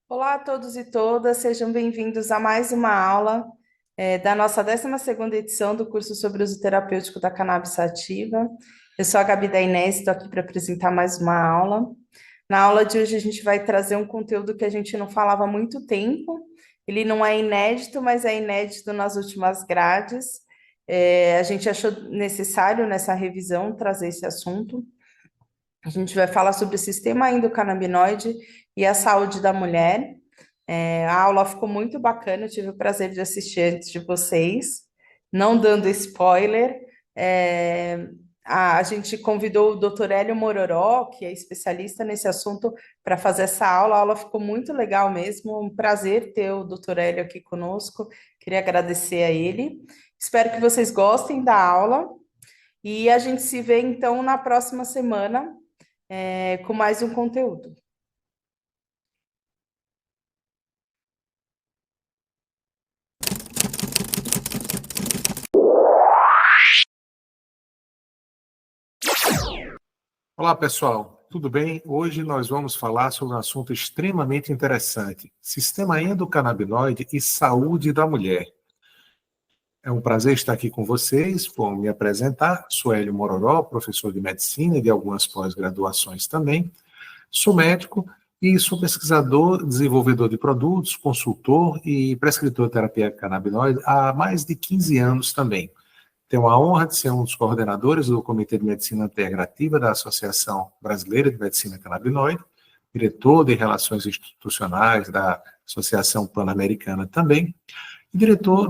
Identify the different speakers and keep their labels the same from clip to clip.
Speaker 1: Olá a todos e todas, sejam bem-vindos a mais uma aula da nossa 12ª edição do curso sobre uso terapêutico da cannabis sativa. Eu sou a Gabi da Inés, estou aqui para apresentar mais uma aula. Na aula de hoje a gente vai trazer um conteúdo que a gente não falava há muito tempo. Ele não é inédito, mas é inédito nas últimas grades. A gente achou necessário nessa revisão trazer esse assunto. A gente vai falar sobre o sistema endocannabinoide e a saúde da mulher. A aula ficou muito bacana, eu tive o prazer de assistir antes de vocês, não dando spoiler. A gente convidou o Dr. Hélio Mororó, que é especialista nesse assunto, para fazer essa aula. A aula ficou muito legal mesmo, um prazer ter o Dr. Hélio aqui conosco, queria agradecer a ele. Espero que vocês gostem da aula e a gente se vê então na próxima semana com mais um conteúdo.
Speaker 2: Olá, pessoal. Tudo bem? Hoje nós vamos falar sobre um assunto extremamente interessante: sistema endocannabinoide e saúde da mulher. É um prazer estar aqui com vocês. Vou me apresentar. Sou Hélio Mororó, professor de medicina e de algumas pós-graduações também. Sou médico e sou pesquisador, desenvolvedor de produtos, consultor e prescritor de terapia canabinoide há mais de 15 anos também. Tenho a honra de ser um dos coordenadores do Comitê de Medicina Integrativa da Associação Brasileira de Medicina Canabinoide, diretor de Relações Institucionais da Associação Pan-Americana também, e diretor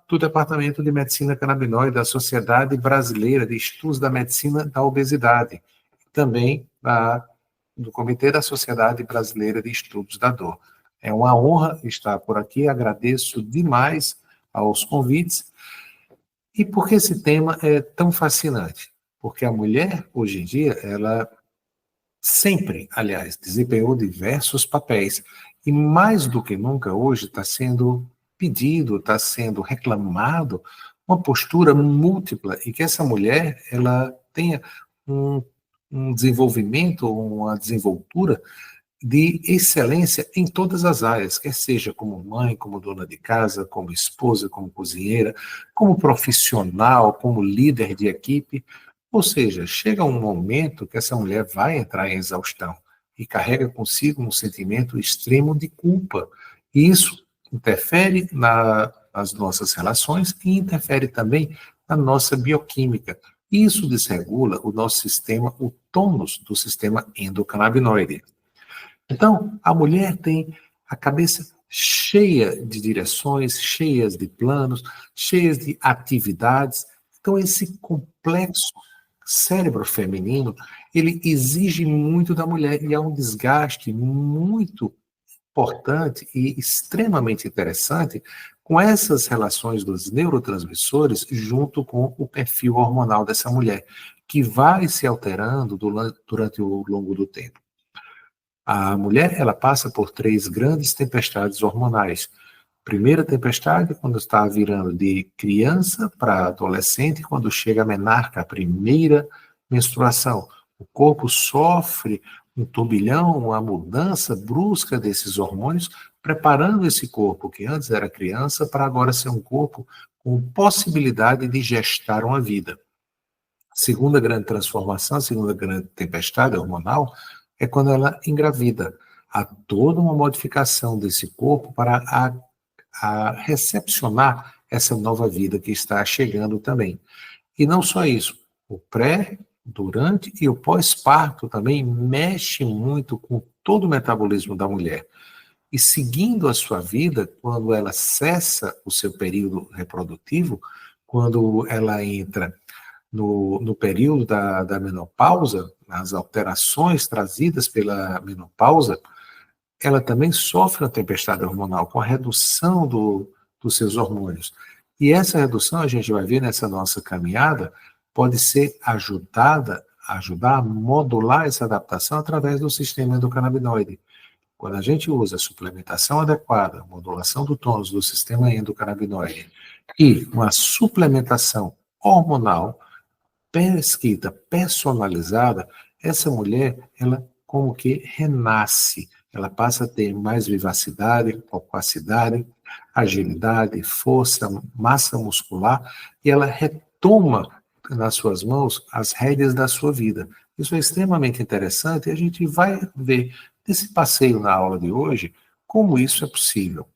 Speaker 2: do Departamento de Medicina Canabinoide da Sociedade Brasileira de Estudos da Medicina da Obesidade, também do Comitê da Sociedade Brasileira de Estudos da Dor. É uma honra estar por aqui, agradeço demais aos convites. E por que esse tema é tão fascinante? Porque a mulher, hoje em dia, ela sempre, aliás, desempenhou diversos papéis. E mais do que nunca hoje está sendo pedido, está sendo reclamado uma postura múltipla e que essa mulher ela tenha um desenvolvimento, uma desenvoltura de excelência em todas as áreas, quer seja como mãe, como dona de casa, como esposa, como cozinheira, como profissional, como líder de equipe. Ou seja, chega um momento que essa mulher vai entrar em exaustão e carrega consigo um sentimento extremo de culpa. E isso interfere nas nossas relações e interfere também na nossa bioquímica. Isso desregula o nosso sistema, o tônus do sistema endocannabinoide. Então, a mulher tem a cabeça cheia de direções, cheias de planos, cheias de atividades. Então, esse complexo cérebro feminino, ele exige muito da mulher e há um desgaste muito importante e extremamente interessante com essas relações dos neurotransmissores junto com o perfil hormonal dessa mulher, que vai se alterando durante o longo do tempo. A mulher, ela passa por 3 grandes tempestades hormonais. Primeira tempestade, quando está virando de criança para adolescente, quando chega a menarca, a primeira menstruação. O corpo sofre um turbilhão, uma mudança brusca desses hormônios, preparando esse corpo, que antes era criança, para agora ser um corpo com possibilidade de gestar uma vida. A segunda grande transformação, a segunda grande tempestade hormonal, é quando ela engravida. Há toda uma modificação desse corpo para a recepcionar essa nova vida que está chegando também. E não só isso, o pré, durante e o pós-parto também mexe muito com todo o metabolismo da mulher. E seguindo a sua vida, quando ela cessa o seu período reprodutivo, quando ela entra no período da menopausa, as alterações trazidas pela menopausa, ela também sofre uma tempestade hormonal, com a redução dos seus hormônios. E essa redução, a gente vai ver nessa nossa caminhada, pode ser ajudar a modular essa adaptação através do sistema endocannabinoide. Quando a gente usa a suplementação adequada, a modulação do tônus do sistema endocannabinoide e uma suplementação hormonal prescrita, personalizada, essa mulher, ela como que renasce, ela passa a ter mais vivacidade, loquacidade, agilidade, força, massa muscular, e ela retoma nas suas mãos as rédeas da sua vida. Isso é extremamente interessante e a gente vai ver nesse passeio na aula de hoje como isso é possível.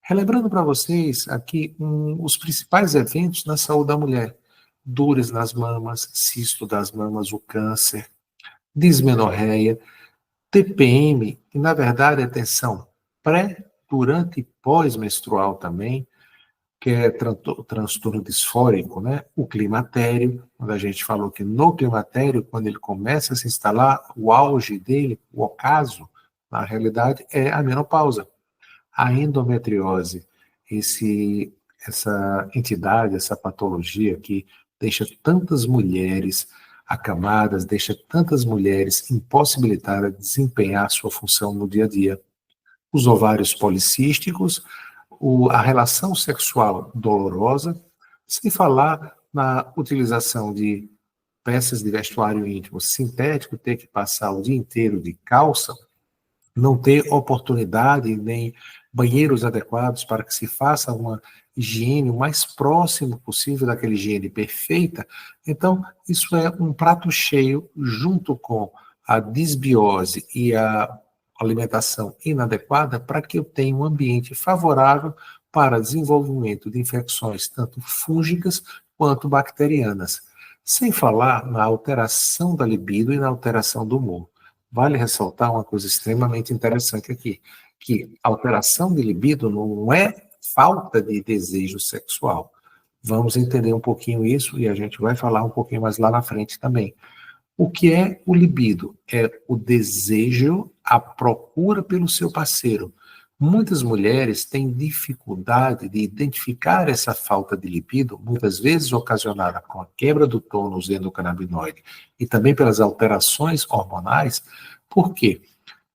Speaker 2: Relembrando para vocês aqui os principais eventos na saúde da mulher: dores nas mamas, cisto das mamas, o câncer, dismenorreia, TPM, e na verdade, atenção, pré, durante e pós-menstrual também, que é transtorno disfórico, né? O climatério, quando a gente falou que no climatério, quando ele começa a se instalar, o auge dele, o ocaso, na realidade, é a menopausa. A endometriose, essa entidade, essa patologia que deixa tantas mulheres acamadas, deixa tantas mulheres impossibilitadas de desempenhar sua função no dia a dia. Os ovários policísticos, a relação sexual dolorosa, sem falar na utilização de peças de vestuário íntimo sintético, ter que passar o dia inteiro de calça, não ter oportunidade nem banheiros adequados para que se faça uma higiene o mais próximo possível daquela higiene perfeita. Então, isso é um prato cheio, junto com a disbiose e a alimentação inadequada, para que eu tenha um ambiente favorável para desenvolvimento de infecções, tanto fúngicas quanto bacterianas. Sem falar na alteração da libido e na alteração do humor. Vale ressaltar uma coisa extremamente interessante aqui, que alteração de libido não é falta de desejo sexual. Vamos entender um pouquinho isso e a gente vai falar um pouquinho mais lá na frente também. O que é o libido? É o desejo, a procura pelo seu parceiro. Muitas mulheres têm dificuldade de identificar essa falta de libido, muitas vezes ocasionada com a quebra do tônus endocannabinoide e também pelas alterações hormonais. Por quê?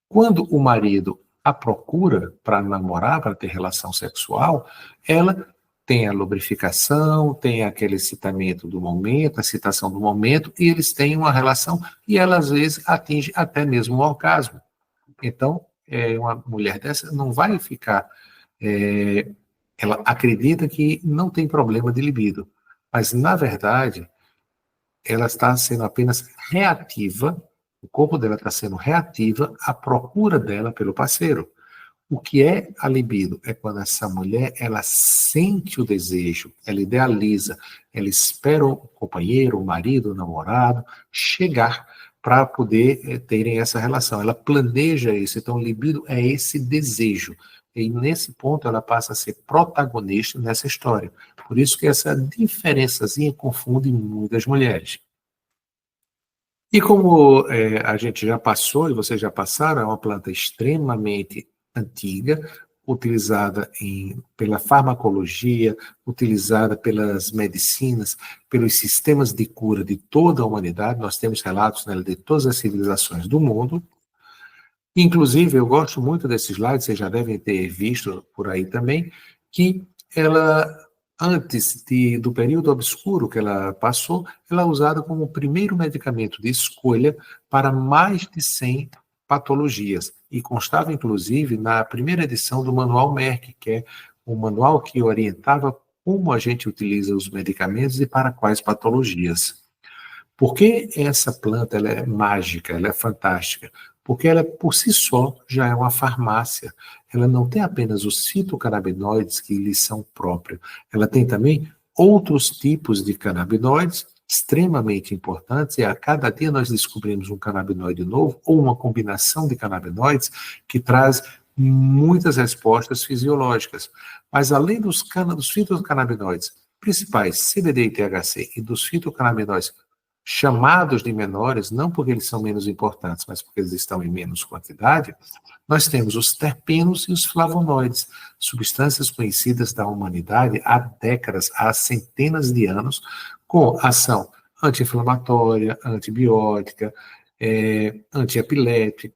Speaker 2: Quando o marido a procura para namorar, para ter relação sexual, ela tem a lubrificação, tem aquele excitamento do momento, a excitação do momento, e eles têm uma relação e ela às vezes atinge até mesmo o orgasmo. Então, uma mulher dessa não vai ficar... ela acredita que não tem problema de libido, mas, na verdade, ela está sendo apenas reativa, o corpo dela está sendo reativa à procura dela pelo parceiro. O que é a libido? É quando essa mulher, ela sente o desejo, ela idealiza, ela espera o companheiro, o marido, o namorado chegar para poder terem essa relação. Ela planeja isso, então libido é esse desejo. E nesse ponto ela passa a ser protagonista nessa história. Por isso que essa diferençazinha confunde muitas mulheres. E como a gente já passou, e vocês já passaram, é uma planta extremamente antiga, utilizada pela farmacologia, utilizada pelas medicinas, pelos sistemas de cura de toda a humanidade. Nós temos relatos nela de todas as civilizações do mundo. Inclusive, eu gosto muito desse slide, vocês já devem ter visto por aí também, que ela, antes do período obscuro que ela passou, ela é usada como o primeiro medicamento de escolha para mais de 100 patologias, e constava, inclusive, na primeira edição do Manual Merck, que é um manual que orientava como a gente utiliza os medicamentos e para quais patologias. Por que essa planta ela é mágica, ela é fantástica? Porque ela, por si só, já é uma farmácia. Ela não tem apenas os fitocannabinoides que lhe são próprios, ela tem também outros tipos de canabinoides extremamente importantes, e a cada dia nós descobrimos um canabinoide novo, ou uma combinação de canabinoides que traz muitas respostas fisiológicas. Mas além dos fitocannabinoides, principais, CBD e THC, e dos fitocannabinoides chamados de menores, não porque eles são menos importantes, mas porque eles estão em menos quantidade, nós temos os terpenos e os flavonoides, substâncias conhecidas da humanidade há décadas, há centenas de anos, com ação anti-inflamatória, antibiótica, antiepilética,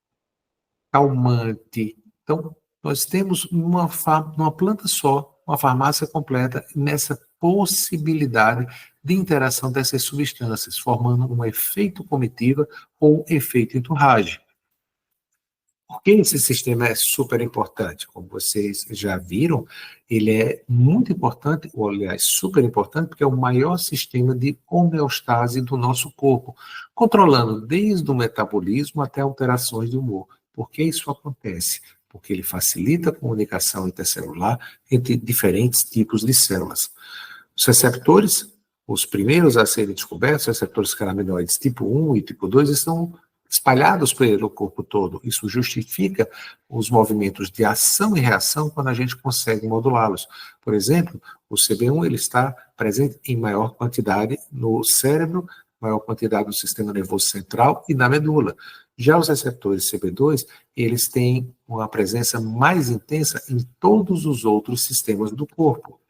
Speaker 2: calmante. Então, nós temos numa planta só, uma farmácia completa nessa possibilidade de interação dessas substâncias, formando um efeito comitiva ou efeito entourage. Por que esse sistema é super importante? Como vocês já viram, ele é muito importante, ou aliás, super importante, porque é o maior sistema de homeostase do nosso corpo, controlando desde o metabolismo até alterações de humor. Por que isso acontece? Porque ele facilita a comunicação intercelular entre diferentes tipos de células. Os receptores, os primeiros a serem descobertos, os receptores canabinoides tipo 1 e tipo 2, estão espalhados pelo corpo todo. Isso justifica os movimentos de ação e reação quando a gente consegue modulá-los. Por exemplo, o CB1 ele está presente em maior quantidade no cérebro, maior quantidade no sistema nervoso central e na medula. Já os receptores CB2, eles têm uma presença mais intensa em todos os outros sistemas do corpo.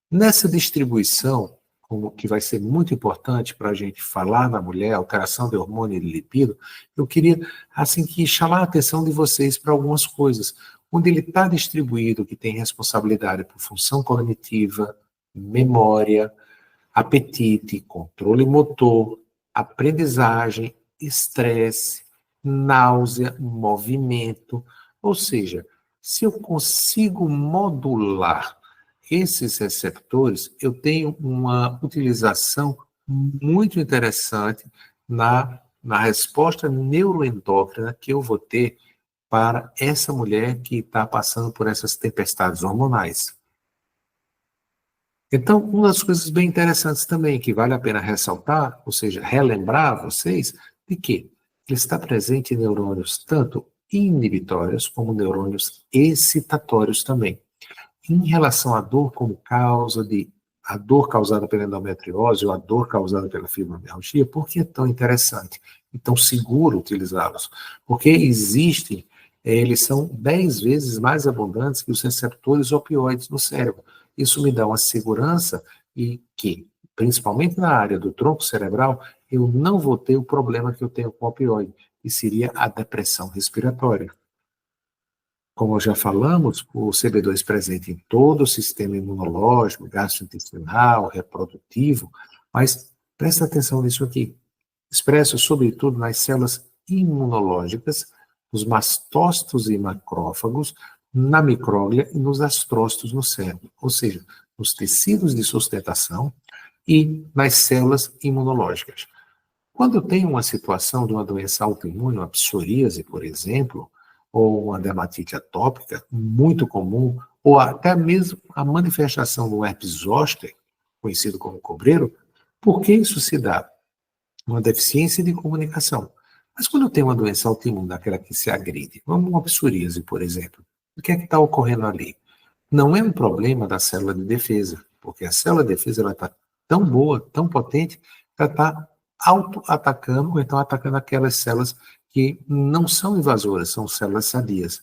Speaker 2: Nessa distribuição, como que vai ser muito importante para a gente falar na mulher, alteração de hormônio e de lipido, eu queria, assim, que chamar a atenção de vocês para algumas coisas. Onde ele está distribuído, que tem responsabilidade por função cognitiva, memória, apetite, controle motor, aprendizagem, estresse, náusea, movimento. Ou seja, se eu consigo modular esses receptores, eu tenho uma utilização muito interessante na resposta neuroendócrina que eu vou ter para essa mulher que está passando por essas tempestades hormonais. Então, uma das coisas bem interessantes também, que vale a pena ressaltar, ou seja, relembrar a vocês, de que ele está presente em neurônios tanto inibitórios como neurônios excitatórios também. Em relação à dor como causa a dor causada pela endometriose ou a dor causada pela fibromialgia, por que é tão interessante e tão seguro utilizá-los? Porque existem, eles são 10 vezes mais abundantes que os receptores opioides no cérebro. Isso me dá uma segurança e que, principalmente na área do tronco cerebral, eu não vou ter o problema que eu tenho com o opioide, que seria a depressão respiratória. Como já falamos, o CB2 presente em todo o sistema imunológico, gastrointestinal, reprodutivo, mas presta atenção nisso aqui. Expresso sobretudo nas células imunológicas, nos mastócitos e macrófagos, na micróglia e nos astrócitos no cérebro, ou seja, nos tecidos de sustentação e nas células imunológicas. Quando eu tenho uma situação de uma doença autoimune, uma psoríase, por exemplo, ou uma dermatite atópica, muito comum, ou até mesmo a manifestação do herpes zoster, conhecido como cobreiro, por que isso se dá? Uma deficiência de comunicação. Mas quando eu tenho uma doença autoimune, daquela que se agride, vamos uma psoríase, por exemplo, o que é que está ocorrendo ali? Não é um problema da célula de defesa, porque a célula de defesa está tão boa, tão potente, que ela está auto-atacando, ou então atacando aquelas células que não são invasoras, são células sadias.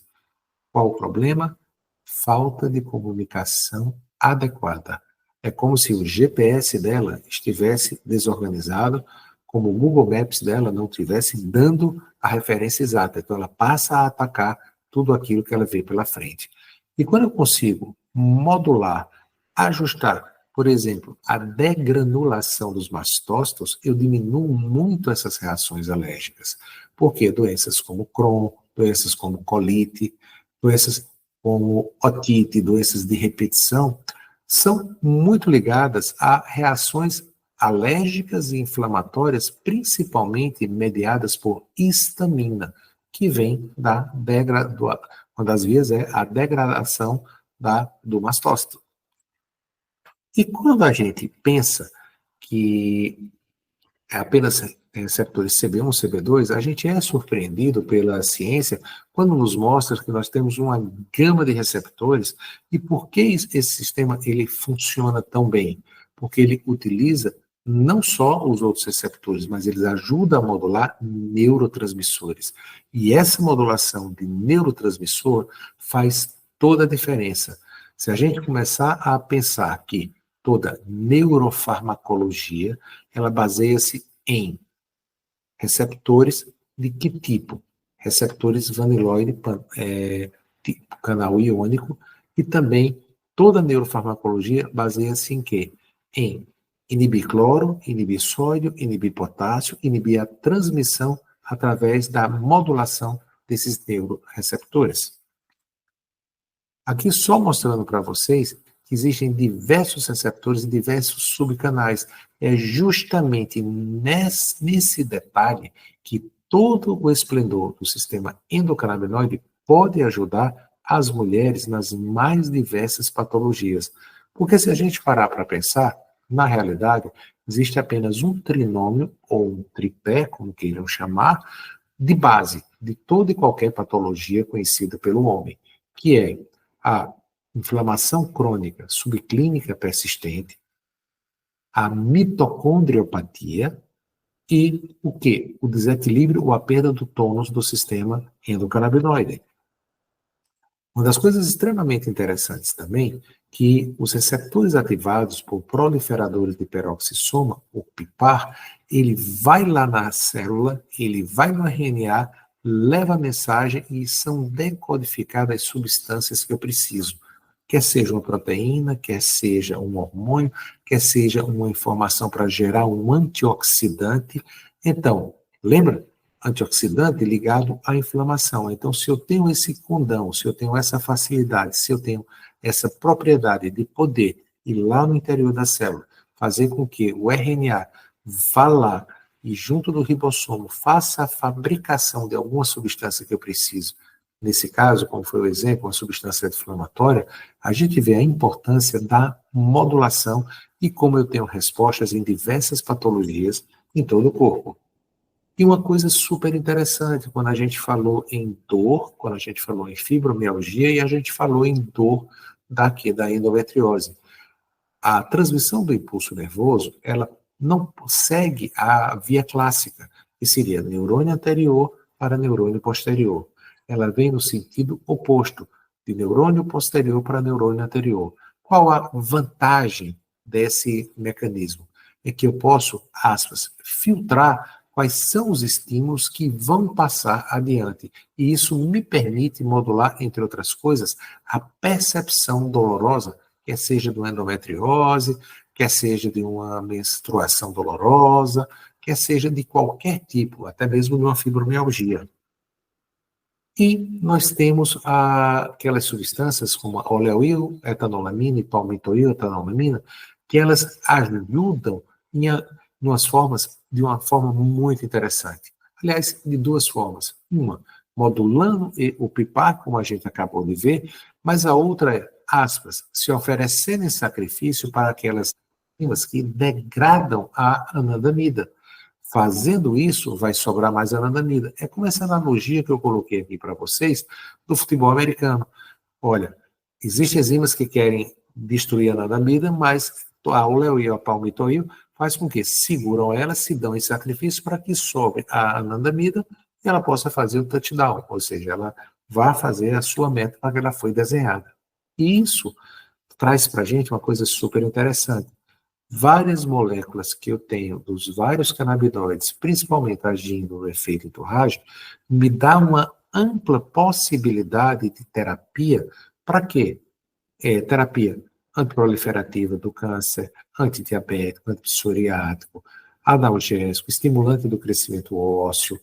Speaker 2: Qual o problema? Falta de comunicação adequada. É como se o GPS dela estivesse desorganizado, como o Google Maps dela não estivesse dando a referência exata. Então, ela passa a atacar tudo aquilo que ela vê pela frente. E quando eu consigo modular, ajustar, por exemplo, a degranulação dos mastócitos, eu diminuo muito essas reações alérgicas. Porque doenças como Crohn, doenças como colite, doenças como otite, doenças de repetição, são muito ligadas a reações alérgicas e inflamatórias, principalmente mediadas por histamina, que vem uma das vias é a degradação do mastócito. E quando a gente pensa que é apenas receptores CB1, CB2, a gente é surpreendido pela ciência quando nos mostra que nós temos uma gama de receptores. E por que esse sistema ele funciona tão bem? Porque ele utiliza não só os outros receptores, mas ele ajuda a modular neurotransmissores. E essa modulação de neurotransmissor faz toda a diferença. Se a gente começar a pensar que toda neurofarmacologia, ela baseia-se em receptores de que tipo? Receptores vaniloide, tipo canal iônico, e também toda neurofarmacologia baseia-se em quê? Em inibir cloro, inibir sódio, inibir potássio, inibir a transmissão através da modulação desses neuroreceptores. Aqui só mostrando para vocês que existem diversos receptores e diversos subcanais. É justamente nesse detalhe que todo o esplendor do sistema endocannabinoide pode ajudar as mulheres nas mais diversas patologias. Porque se a gente parar para pensar, na realidade, existe apenas um trinômio, ou um tripé, como queiram chamar, de base de toda e qualquer patologia conhecida pelo homem, que é a inflamação crônica subclínica persistente, a mitocondriopatia e o quê? O desequilíbrio ou a perda do tônus do sistema endocannabinoide. Uma das coisas extremamente interessantes também que os receptores ativados por proliferadores de peroxissoma, o PIPAR, ele vai lá na célula, ele vai no RNA, leva a mensagem e são decodificadas as substâncias que eu preciso. Quer seja uma proteína, quer seja um hormônio, quer seja uma informação para gerar um antioxidante. Então, lembra? Antioxidante ligado à inflamação. Então, se eu tenho esse condão, se eu tenho essa facilidade, se eu tenho essa propriedade de poder ir lá no interior da célula, fazer com que o RNA vá lá e junto do ribossomo faça a fabricação de alguma substância que eu preciso, nesse caso, como foi o exemplo, uma substância inflamatória, a gente vê a importância da modulação e como eu tenho respostas em diversas patologias em todo o corpo. E uma coisa super interessante, quando a gente falou em dor, quando a gente falou em fibromialgia e a gente falou em dor da endometriose. A transmissão do impulso nervoso, ela não segue a via clássica, que seria neurônio anterior para neurônio posterior. Ela vem no sentido oposto, de neurônio posterior para neurônio anterior. Qual a vantagem desse mecanismo? É que eu posso, aspas, filtrar quais são os estímulos que vão passar adiante. E isso me permite modular, entre outras coisas, a percepção dolorosa, quer seja de uma endometriose, quer seja de uma menstruação dolorosa, quer seja de qualquer tipo, até mesmo de uma fibromialgia. E nós temos aquelas substâncias como a oleoil, etanolamina e palmitoil, etanolamina, que elas ajudam de uma forma muito interessante. Aliás, de duas formas. Uma, modulando o PIPAR, como a gente acabou de ver, mas a outra é, aspas, se oferecendo em sacrifício para aquelas enzimas que degradam a anandamida. Fazendo isso, vai sobrar mais anandamida. É como essa analogia que eu coloquei aqui para vocês do futebol americano. Olha, existem enzimas que querem destruir a anandamida, mas a oleoil e a palmitoil faz com que seguram ela, se dão em sacrifício para que sobre a anandamida e ela possa fazer o touchdown, ou seja, ela vai fazer a sua meta para que ela foi desenhada. E isso traz para a gente uma coisa super interessante. Várias moléculas que eu tenho dos vários canabinoides, principalmente agindo no efeito entorragem, me dá uma ampla possibilidade de terapia. Para quê? Terapia antiproliferativa do câncer, antidiabético, antipsoriático, analgésico, estimulante do crescimento ósseo,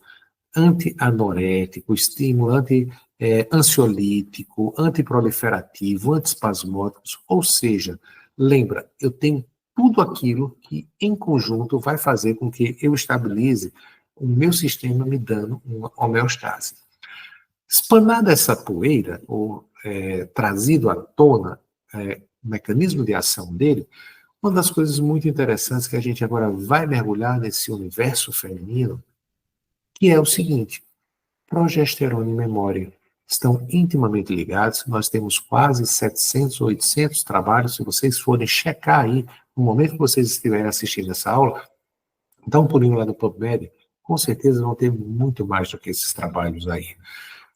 Speaker 2: antianorético, estimulante ansiolítico, antiproliferativo, antiespasmódicos, ou seja, lembra, eu tenho tudo aquilo que, em conjunto, vai fazer com que eu estabilize o meu sistema me dando uma homeostase. Espanada essa poeira, ou trazido à tona o mecanismo de ação dele, Uma das coisas muito interessantes que a gente agora vai mergulhar nesse universo feminino, que é o seguinte: progesterona e memória estão intimamente ligados. Nós temos quase 700, 800 trabalhos. Se vocês forem checar aí, no momento que vocês estiverem assistindo essa aula, dá um pulinho lá no PubMed, com certeza vão ter muito mais do que esses trabalhos aí.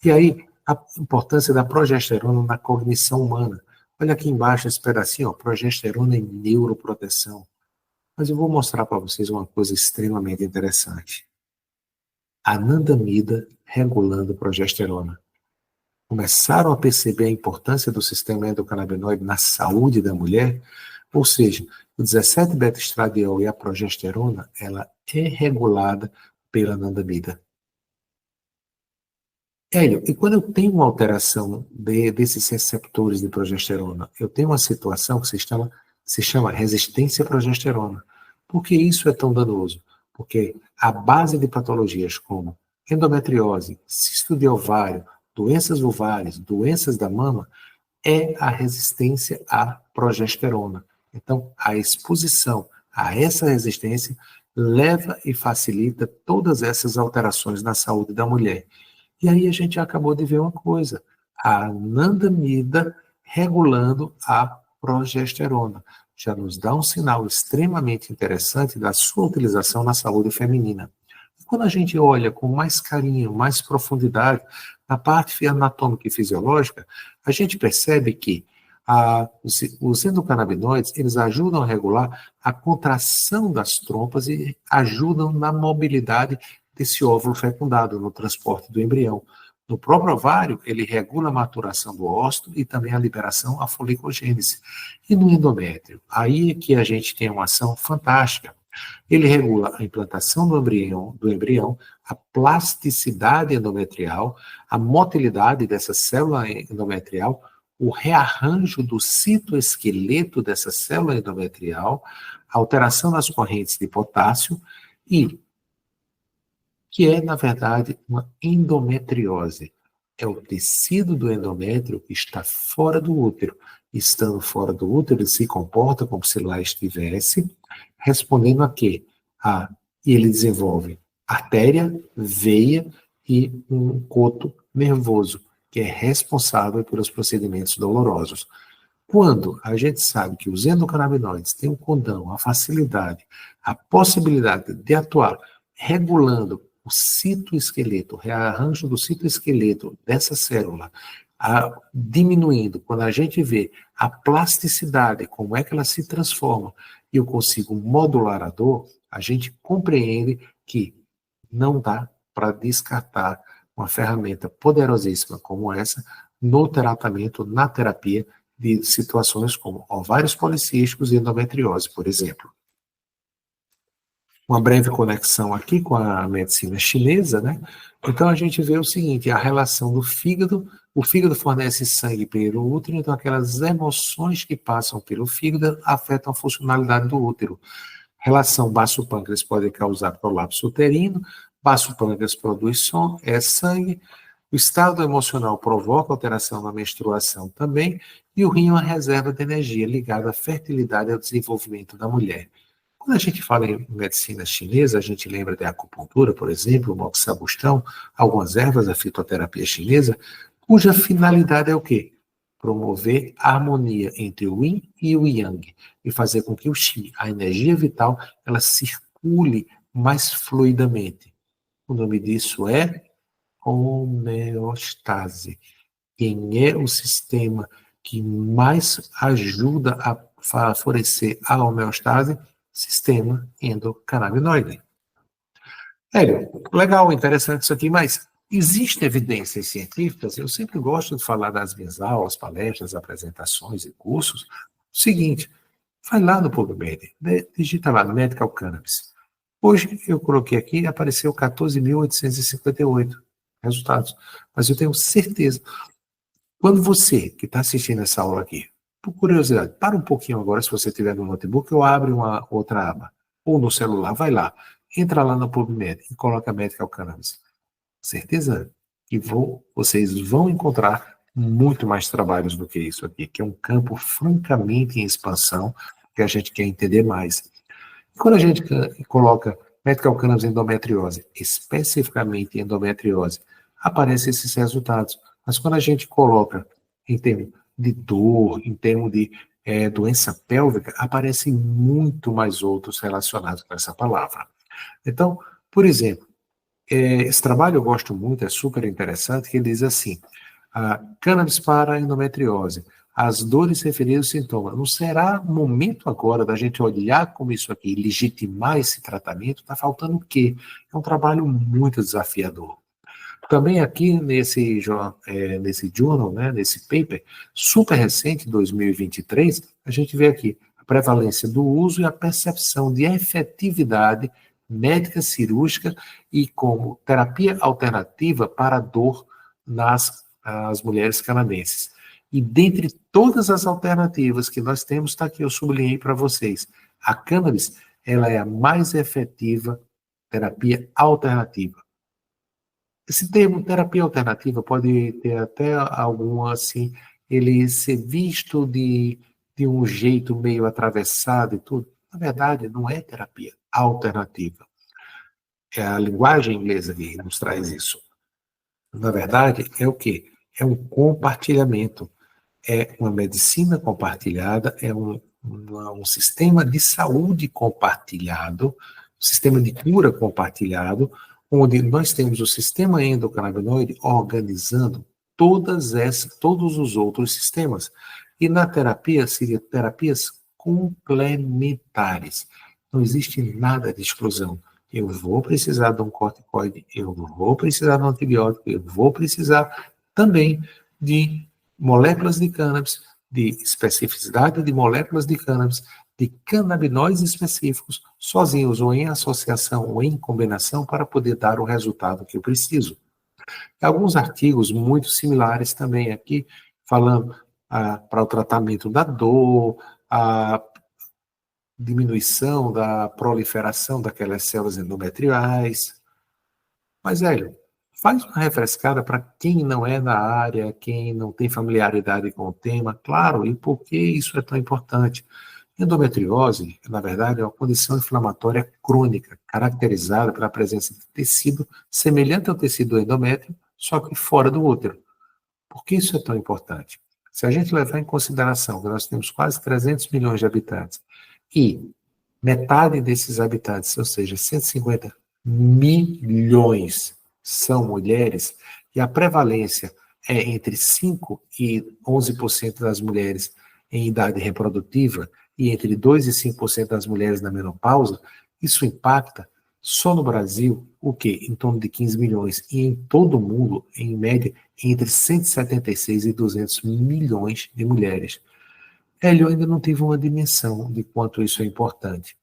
Speaker 2: E aí, a importância da progesterona na cognição humana. Olha aqui embaixo esse pedacinho, ó, progesterona e neuroproteção. Mas eu vou mostrar para vocês uma coisa extremamente interessante. Anandamida regulando progesterona. Começaram a perceber a importância do sistema endocannabinoide na saúde da mulher, ou seja, o 17-beta-estradiol e a progesterona, ela é regulada pela anandamida. Hélio, e quando eu tenho uma alteração desses receptores de progesterona, eu tenho uma situação que se chama resistência à progesterona. Por que isso é tão danoso? Porque a base de patologias como endometriose, cisto de ovário, doenças vulvares, doenças da mama, é a resistência à progesterona. Então, a exposição a essa resistência leva e facilita todas essas alterações na saúde da mulher. E aí a gente acabou de ver uma coisa, a anandamida regulando a progesterona. Já nos dá um sinal extremamente interessante da sua utilização na saúde feminina. Quando a gente olha com mais carinho, mais profundidade, na parte anatômica e fisiológica, a gente percebe que os endocannabinoides, eles ajudam a regular a contração das trompas e ajudam na mobilidade desse óvulo fecundado, no transporte do embrião. No próprio ovário, ele regula a maturação do óvulo e também a liberação, a folicogênese. E no endométrio, aí é que a gente tem uma ação fantástica. Ele regula a implantação do embrião, a plasticidade endometrial, a motilidade dessa célula endometrial, o rearranjo do citoesqueleto dessa célula endometrial, a alteração das correntes de potássio e que é, na verdade, uma endometriose. É o tecido do endométrio que está fora do útero. Estando fora do útero, ele se comporta como se lá estivesse, respondendo a quê? E ele desenvolve artéria, veia e um coto nervoso, que é responsável pelos procedimentos dolorosos. Quando a gente sabe que os endocannabinoides têm o condão, a facilidade, a possibilidade de atuar regulando o citoesqueleto, o rearranjo do citoesqueleto dessa célula, diminuindo, quando a gente vê a plasticidade, como é que ela se transforma, e eu consigo modular a dor, a gente compreende que não dá para descartar uma ferramenta poderosíssima como essa no tratamento, na terapia de situações como ovários policísticos e endometriose, por exemplo. Uma breve conexão aqui com a medicina chinesa, né? Então a gente vê o seguinte, a relação do fígado, o fígado fornece sangue pelo útero, então aquelas emoções que passam pelo fígado afetam a funcionalidade do útero. Relação baço-pâncreas pode causar prolapso uterino, baço-pâncreas produz som, é sangue, o estado emocional provoca alteração na menstruação também, e o rim é uma reserva de energia ligada à fertilidade e ao desenvolvimento da mulher. Quando a gente fala em medicina chinesa, a gente lembra da acupuntura, por exemplo, o moxabustão, algumas ervas da fitoterapia chinesa, cuja finalidade é o quê? Promover a harmonia entre o yin e o yang e fazer com que o qi, a energia vital, ela circule mais fluidamente. O nome disso é homeostase. Quem é o sistema que mais ajuda a favorecer a homeostase? Sistema endocannabinoide. Hélio, legal, interessante isso aqui, mas existem evidências científicas? Eu sempre gosto de falar das minhas aulas, palestras, apresentações e cursos. O seguinte, vai lá no PubMed, digita lá, Medical Cannabis. Hoje eu coloquei aqui, apareceu 14.858 resultados. Mas eu tenho certeza, quando você que está assistindo essa aula aqui, por curiosidade, para um pouquinho agora, se você tiver no notebook, ou abre uma outra aba, ou no celular, vai lá, entra lá no PubMed e coloca Medical Cannabis. Certeza que vocês vão encontrar muito mais trabalhos do que isso aqui, que é um campo francamente em expansão, que a gente quer entender mais. Quando a gente coloca medical cannabis endometriose, especificamente endometriose, aparecem esses resultados. Mas quando a gente coloca em termos de dor, em termos de doença pélvica, aparecem muito mais outros relacionados com essa palavra. Então, por exemplo, esse trabalho eu gosto muito, é super interessante, que ele diz assim, cannabis para endometriose, as dores referidas aos sintomas. Não será momento agora da gente olhar como isso aqui, legitimar esse tratamento? Está faltando o quê? É um trabalho muito desafiador. Também aqui nesse journal, né, nesse paper, super recente, 2023, a gente vê aqui a prevalência do uso e a percepção de efetividade médica cirúrgica e como terapia alternativa para a dor nas mulheres canadenses. E dentre todas as alternativas que nós temos, está aqui, eu sublinhei para vocês, a cannabis, ela é a mais efetiva terapia alternativa. Esse termo terapia alternativa pode ter até algum, assim, ele ser visto de um jeito meio atravessado e tudo. Na verdade, não é terapia alternativa. É a linguagem inglesa que nos traz isso. Na verdade, é o quê? É um compartilhamento. É uma medicina compartilhada, é um sistema de saúde compartilhado, um sistema de cura compartilhado, onde nós temos o sistema endocannabinoide organizando todos os outros sistemas. E na terapia, seriam terapias complementares. Não existe nada de exclusão. Eu vou precisar de um corticoide, eu vou precisar de um antibiótico, eu vou precisar também de moléculas de cannabis, de especificidade de moléculas de cannabis, de canabinoides específicos, sozinhos ou em associação ou em combinação para poder dar o resultado que eu preciso. Alguns artigos muito similares também aqui, falando para o tratamento da dor, a diminuição da proliferação daquelas células endometriais. Mas, velho, faz uma refrescada para quem não é da área, quem não tem familiaridade com o tema, claro, e por que isso é tão importante. Endometriose, na verdade, é uma condição inflamatória crônica, caracterizada pela presença de tecido semelhante ao tecido do endométrio, só que fora do útero. Por que isso é tão importante? Se a gente levar em consideração que nós temos quase 300 milhões de habitantes e metade desses habitantes, ou seja, 150 milhões, são mulheres, e a prevalência é entre 5 e 11% das mulheres em idade reprodutiva e entre 2 e 5% das mulheres na menopausa, isso impacta só no Brasil o quê? Em torno de 15 milhões e em todo o mundo, em média, entre 176 e 200 milhões de mulheres. Hélio, eu ainda não tive uma dimensão de quanto isso é importante.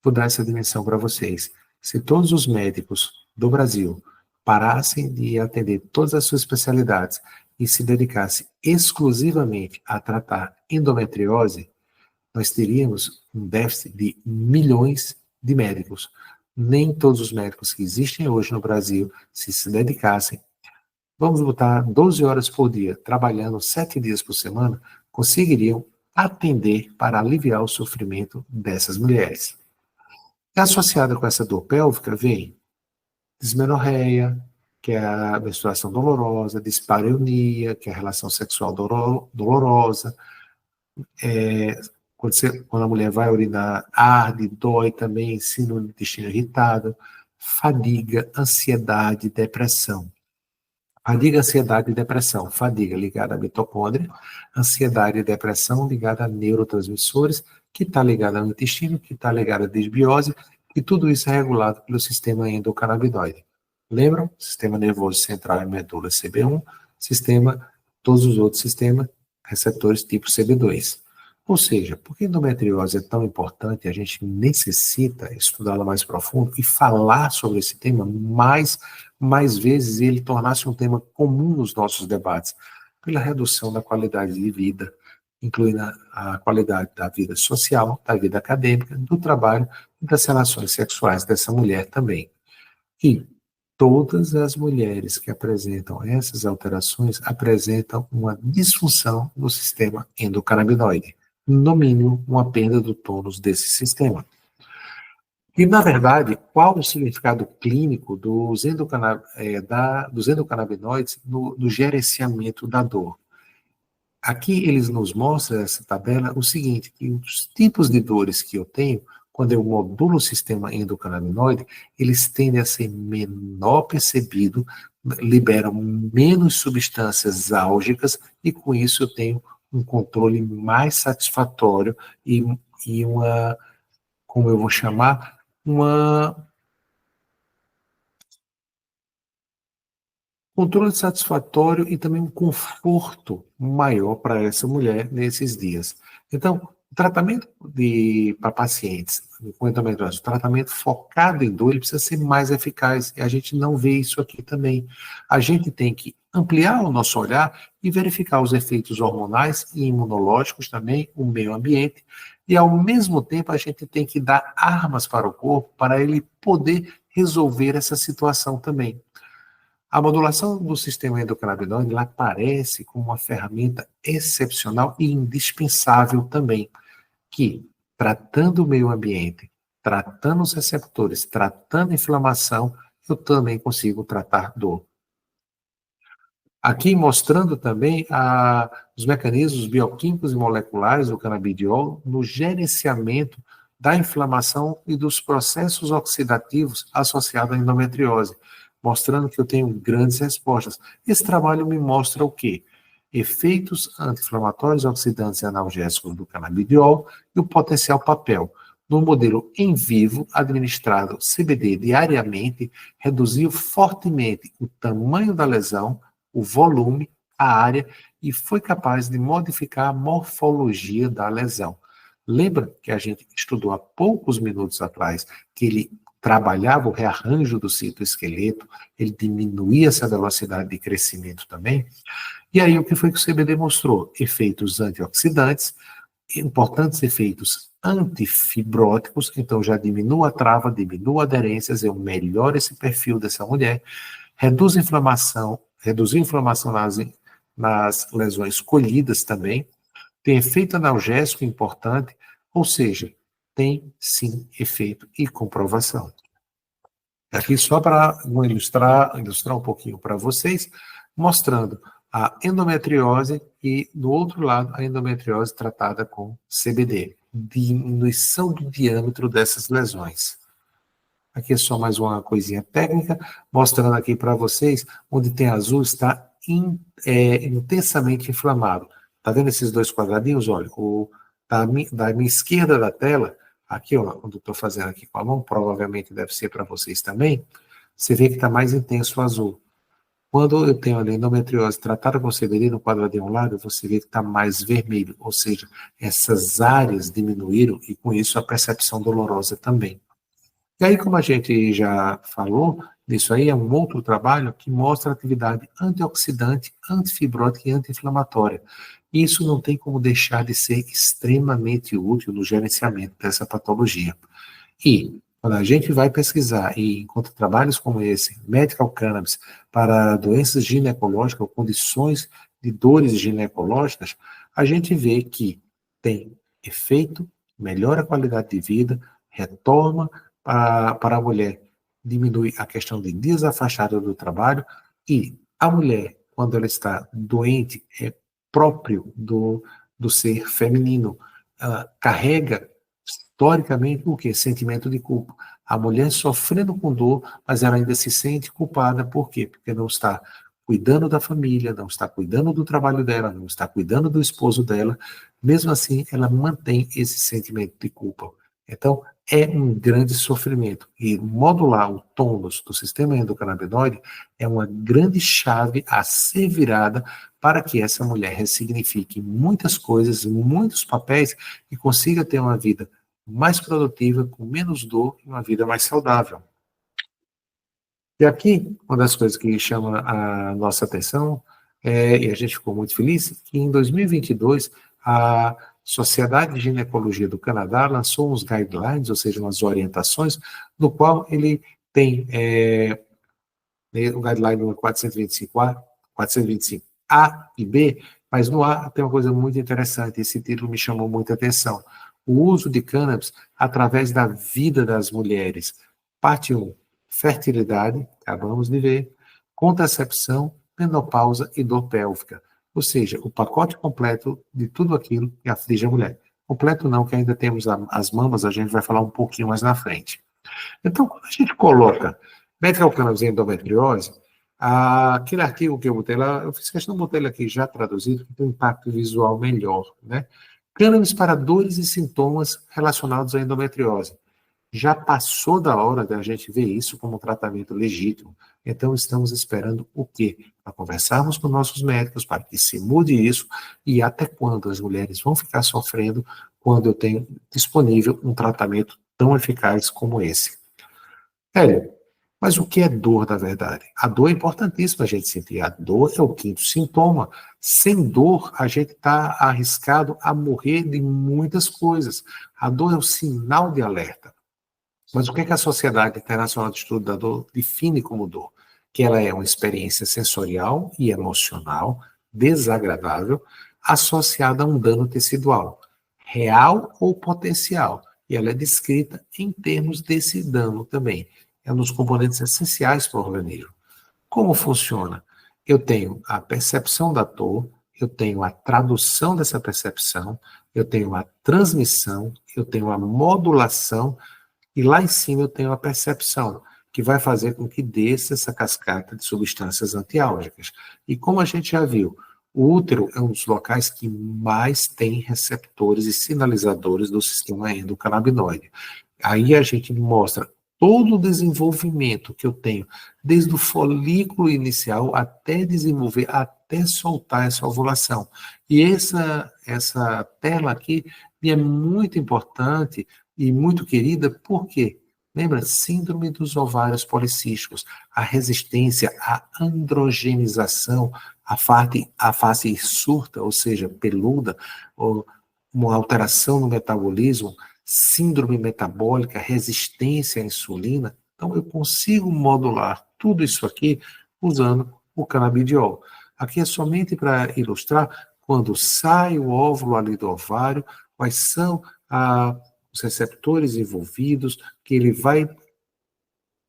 Speaker 2: Vou dar essa dimensão para vocês. Se todos os médicos do Brasil parassem de atender todas as suas especialidades e se dedicassem exclusivamente a tratar endometriose, nós teríamos um déficit de milhões de médicos. Nem todos os médicos que existem hoje no Brasil, se dedicassem, vamos botar 12 horas por dia, trabalhando 7 dias por semana, conseguiriam atender para aliviar o sofrimento dessas mulheres. E associada com essa dor pélvica vem dismenorreia, que é a menstruação dolorosa, dispareunia, que é a relação sexual dolorosa, quando a mulher vai urinar, arde, dói também, síndrome do intestino irritado, fadiga, ansiedade, depressão. Fadiga, ansiedade e depressão. Fadiga ligada à mitocôndria, ansiedade e depressão ligada a neurotransmissores, que está ligada ao intestino, que está ligada à desbiose, e tudo isso é regulado pelo sistema endocannabinoide. Lembram? Sistema nervoso central e medula CB1, todos os outros sistemas, receptores tipo CB2. Ou seja, por que a endometriose é tão importante, a gente necessita estudá-la mais profundo e falar sobre esse tema mais vezes e ele tornasse um tema comum nos nossos debates, pela redução da qualidade de vida, incluindo a qualidade da vida social, da vida acadêmica, do trabalho e das relações sexuais dessa mulher também. E todas as mulheres que apresentam essas alterações apresentam uma disfunção no sistema endocannabinoide. no mínimo, uma perda do tônus desse sistema. E, na verdade, qual o significado clínico dos endocannabinoides no gerenciamento da dor? Aqui eles nos mostram, essa tabela, o seguinte, que os tipos de dores que eu tenho, quando eu modulo o sistema endocannabinoide, eles tendem a ser menor percebido, liberam menos substâncias álgicas, e com isso eu tenho um controle mais satisfatório e uma, como eu vou chamar, uma controle satisfatório e também um conforto maior para essa mulher nesses dias. Então, o tratamento para pacientes com endometriose, o tratamento focado em dor, ele precisa ser mais eficaz, e a gente não vê isso aqui também. A gente tem que ampliar o nosso olhar e verificar os efeitos hormonais e imunológicos também, o meio ambiente, e ao mesmo tempo a gente tem que dar armas para o corpo para ele poder resolver essa situação também. A modulação do sistema endocannabinoide ela aparece como uma ferramenta excepcional e indispensável também, que, tratando o meio ambiente, tratando os receptores, tratando a inflamação, eu também consigo tratar dor. Aqui mostrando também os mecanismos bioquímicos e moleculares do canabidiol no gerenciamento da inflamação e dos processos oxidativos associados à endometriose, mostrando que eu tenho grandes respostas. Esse trabalho me mostra o quê? Efeitos anti-inflamatórios, oxidantes e analgésicos do canabidiol e o potencial papel. No modelo em vivo, administrado CBD diariamente, reduziu fortemente o tamanho da lesão, o volume, a área, e foi capaz de modificar a morfologia da lesão. Lembra que a gente estudou há poucos minutos atrás que ele trabalhava o rearranjo do citoesqueleto, ele diminuía essa velocidade de crescimento também? E aí o que foi que o CBD mostrou? Efeitos antioxidantes, importantes efeitos antifibróticos, então já diminuo a trava, diminuo aderências, eu melhoro esse perfil dessa mulher, reduz a inflamação, reduziu a inflamação nas lesões colhidas também, tem efeito analgésico importante, ou seja, tem sim efeito e comprovação. Aqui só para ilustrar um pouquinho para vocês, mostrando a endometriose e, do outro lado, a endometriose tratada com CBD, diminuição do diâmetro dessas lesões. Aqui é só mais uma coisinha técnica, mostrando aqui para vocês, onde tem azul está intensamente inflamado. Está vendo esses dois quadradinhos? Olha, da minha esquerda da tela, aqui, ó, onde eu estou fazendo aqui com a mão, provavelmente deve ser para vocês também, você vê que está mais intenso o azul. Quando eu tenho a endometriose tratada com CBD no quadradinho ao lado, você vê que está mais vermelho, ou seja, essas áreas diminuíram e com isso a percepção dolorosa também. E aí, como a gente já falou, isso aí é um outro trabalho que mostra a atividade antioxidante, antifibrótica e anti-inflamatória. Isso não tem como deixar de ser extremamente útil no gerenciamento dessa patologia. E, quando a gente vai pesquisar e encontra trabalhos como esse, Medical Cannabis, para doenças ginecológicas ou condições de dores ginecológicas, a gente vê que tem efeito, melhora a qualidade de vida, retorna para a mulher, diminui a questão de dias afastada do trabalho, e a mulher, quando ela está doente, é próprio do ser feminino, ela carrega historicamente o quê? Sentimento de culpa. A mulher sofrendo com dor, mas ela ainda se sente culpada. Por quê? Porque não está cuidando da família, não está cuidando do trabalho dela, não está cuidando do esposo dela. Mesmo assim, ela mantém esse sentimento de culpa. Então, é um grande sofrimento. E modular o tônus do sistema endocannabinoide é uma grande chave a ser virada para que essa mulher ressignifique muitas coisas, muitos papéis e consiga ter uma vida mais produtiva, com menos dor e uma vida mais saudável. E aqui, uma das coisas que chama a nossa atenção, e a gente ficou muito feliz, que em 2022, a Sociedade de Ginecologia do Canadá lançou uns guidelines, ou seja, umas orientações, no qual ele tem o guideline número 425A e B, Mas no ar tem uma coisa muito interessante, esse título me chamou muita atenção. O uso de cannabis através da vida das mulheres. Parte 1, fertilidade, acabamos de ver, contracepção, menopausa e dor pélvica. Ou seja, o pacote completo de tudo aquilo que aflige a mulher. Completo não, que ainda temos as mamas, a gente vai falar um pouquinho mais na frente. Então, quando a gente coloca metilcannabis em endometriose, aquele artigo que eu botei lá, eu fiz questão de botar ele aqui já traduzido, que tem um impacto visual melhor, né? Cannabis para dores e sintomas relacionados à endometriose. Já passou da hora da gente ver isso como um tratamento legítimo. Então, estamos esperando o quê? Para conversarmos com nossos médicos, para que se mude isso, e até quando as mulheres vão ficar sofrendo quando eu tenho disponível um tratamento tão eficaz como esse. Hélio, mas o que é dor, na verdade? A dor é importantíssima a gente sentir. A dor é o quinto sintoma. Sem dor, a gente está arriscado a morrer de muitas coisas. A dor é o sinal de alerta. Mas o que é que a Sociedade Internacional de Estudo da Dor define como dor? Que ela é uma experiência sensorial e emocional desagradável associada a um dano tecidual, real ou potencial. E ela é descrita em termos desse dano também. É um dos componentes essenciais para o organismo. Como funciona? Eu tenho a percepção da dor, eu tenho a tradução dessa percepção, eu tenho a transmissão, eu tenho a modulação, e lá em cima eu tenho a percepção, que vai fazer com que desça essa cascata de substâncias antiálgicas. E como a gente já viu, o útero é um dos locais que mais tem receptores e sinalizadores do sistema endocannabinoide. Aí a gente mostra todo o desenvolvimento que eu tenho, desde o folículo inicial até desenvolver, até soltar essa ovulação. E essa tela aqui me é muito importante e muito querida, por quê? Lembra? Síndrome dos ovários policísticos, a resistência à androgenização, a face hirsuta, ou seja, peluda, ou uma alteração no metabolismo, síndrome metabólica, resistência à insulina. Então, eu consigo modular tudo isso aqui usando o canabidiol. Aqui é somente para ilustrar quando sai o óvulo ali do ovário, quais são os receptores envolvidos, que ele vai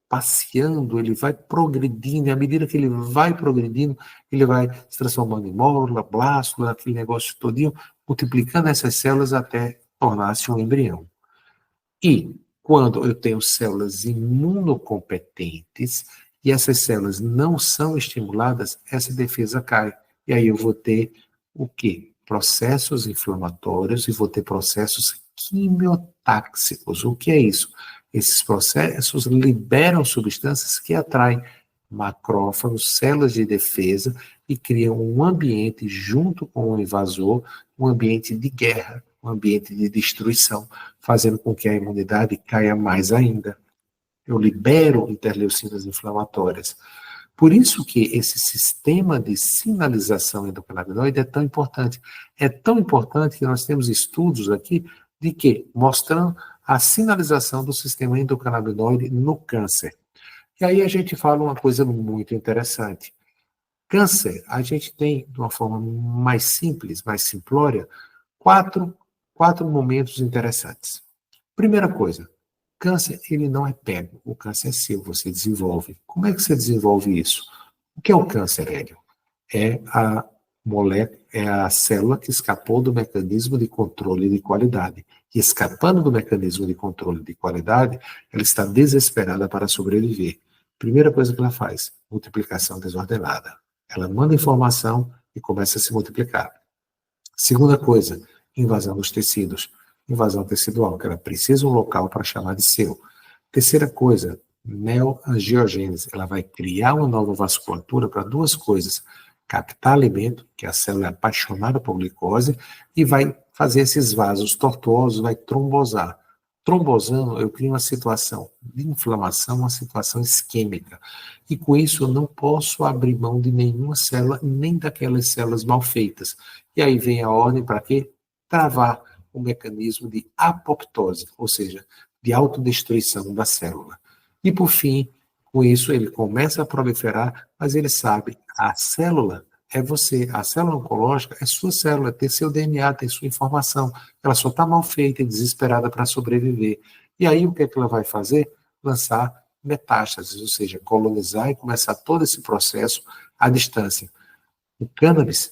Speaker 2: passeando, ele vai progredindo, e à medida que ele vai progredindo, ele vai se transformando em mórula, blástula, aquele negócio todinho, multiplicando essas células até tornar-se um embrião. E quando eu tenho células imunocompetentes e essas células não são estimuladas, essa defesa cai. E aí eu vou ter o quê? Processos inflamatórios e vou ter processos quimiotáxicos. O que é isso? Esses processos liberam substâncias que atraem macrófagos, células de defesa e criam um ambiente junto com o invasor, um ambiente de guerra, um ambiente de destruição, fazendo com que a imunidade caia mais ainda. Eu libero interleucinas inflamatórias. Por isso que esse sistema de sinalização endocannabinoide é tão importante. É tão importante que nós temos estudos aqui de que mostrando a sinalização do sistema endocannabinoide no câncer. E aí a gente fala uma coisa muito interessante. Câncer, a gente tem, de uma forma mais simples, mais simplória, quatro momentos interessantes. Primeira coisa, câncer, ele não é pego, o câncer é seu, você desenvolve. Como é que você desenvolve isso? O que é o câncer, Hélio? É a molécula, é a célula que escapou do mecanismo de controle de qualidade. E escapando do mecanismo de controle de qualidade, ela está desesperada para sobreviver. Primeira coisa que ela faz, multiplicação desordenada. Ela manda informação e começa a se multiplicar. Segunda coisa, invasão dos tecidos. Invasão tecidual, que ela precisa de um local para chamar de seu. Terceira coisa, neoangiogênese. Ela vai criar uma nova vasculatura para duas coisas. Captar alimento, que a célula é apaixonada por glicose, e vai fazer esses vasos tortuosos, vai trombosar. Trombosando, eu crio uma situação de inflamação, uma situação isquêmica. E com isso eu não posso abrir mão de nenhuma célula, nem daquelas células mal feitas. E aí vem a ordem para quê? Travar o mecanismo de apoptose, ou seja, de autodestruição da célula. E por fim, com isso ele começa a proliferar, mas ele sabe, a célula é você. A célula oncológica é sua célula, tem seu DNA, tem sua informação. Ela só está mal feita e desesperada para sobreviver. E aí o que é que ela vai fazer? Lançar metástases, ou seja, colonizar e começar todo esse processo à distância. O cannabis,